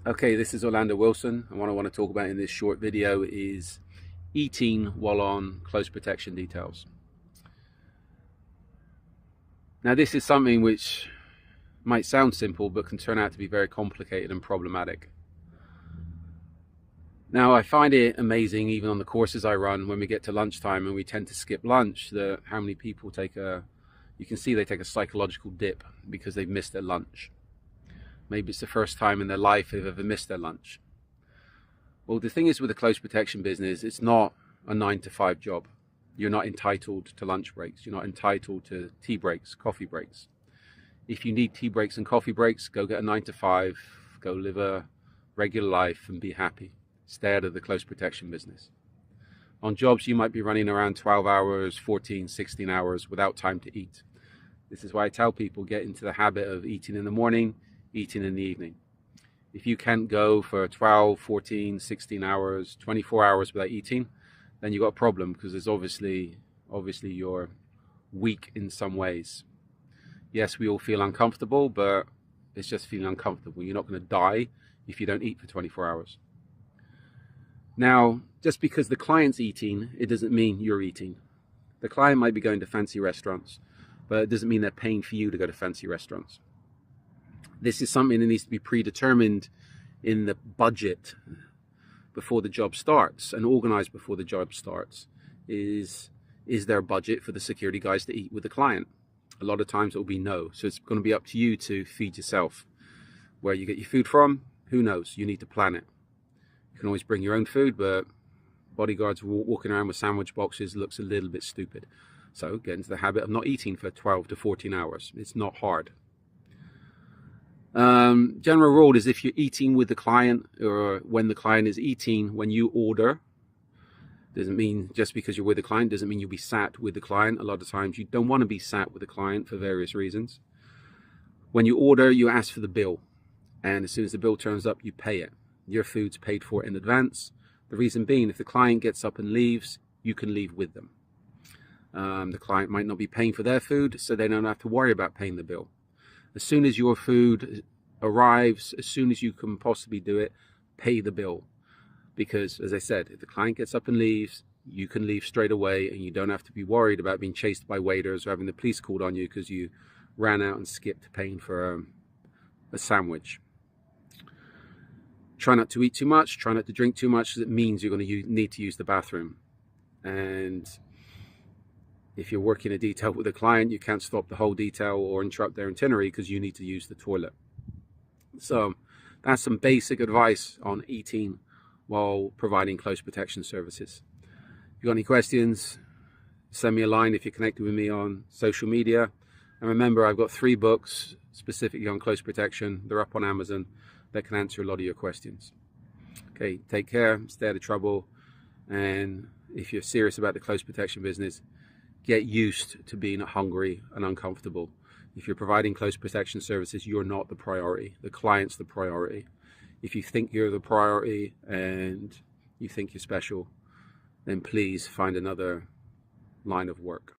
Okay, this is Orlando Wilson, and what I want to talk about in this short video is eating while on close protection details. Now, this is something which might sound simple, but can turn out to be very complicated and problematic. Now, I find it amazing, even on the courses I run, when we get to lunchtime and we tend to skip lunch, how many people you can see they take a psychological dip because they've missed their lunch. Maybe it's the first time in their life they've ever missed their lunch. Well, the thing is with the close protection business, it's not a 9 to 5 job. You're not entitled to lunch breaks. You're not entitled to tea breaks, coffee breaks. If you need tea breaks and coffee breaks, go get a 9 to 5, go live a regular life and be happy. Stay out of the close protection business. On jobs, you might be running around 12 hours, 14, 16 hours without time to eat. This is why I tell people get into the habit of eating in the morning, eating in the evening. If you can't go for 12, 14, 16 hours, 24 hours without eating, then you've got a problem, because there's obviously you're weak in some ways. Yes, we all feel uncomfortable, but it's just feeling uncomfortable. You're not going to die if you don't eat for 24 hours. Now, just because the client's eating, it doesn't mean you're eating. The client might be going to fancy restaurants, but it doesn't mean they're paying for you to go to fancy restaurants. This is something that needs to be predetermined in the budget before the job starts and organized before the job starts. Is there a budget for the security guys to eat with the client? A lot of times it will be no. So it's going to be up to you to feed yourself. Where you get your food from, who knows? You need to plan it. You can always bring your own food, but bodyguards walking around with sandwich boxes looks a little bit stupid. So get into the habit of not eating for 12 to 14 hours. It's not hard. General rule is if you're eating with the client, or when the client is eating, when you order, doesn't mean just because you're with the client doesn't mean you'll be sat with the client. A lot of times you don't want to be sat with the client for various reasons. When you order, you ask for the bill, and as soon as the bill turns up, you pay it. Your food's paid for in advance. The reason being, if the client gets up and leaves, you can leave with them. The client might not be paying for their food, so they don't have to worry about paying the bill. As soon as your food arrives, as soon as you can possibly do it, pay the bill. Because, as I said, if the client gets up and leaves, you can leave straight away, and you don't have to be worried about being chased by waiters or having the police called on you because you ran out and skipped paying for a sandwich. Try not to eat too much, try not to drink too much, because it means you're going to need to use the bathroom. And if you're working a detail with a client, you can't stop the whole detail or interrupt their itinerary because you need to use the toilet. So that's some basic advice on eating while providing close protection services. If you've got any questions, send me a line if you're connected with me on social media. And remember, I've got 3 books specifically on close protection. They're up on Amazon that can answer a lot of your questions. Okay, take care, stay out of trouble. And if you're serious about the close protection business, get used to being hungry and uncomfortable. If you're providing close protection services, you're not the priority. The client's the priority. If you think you're the priority and you think you're special, then please find another line of work.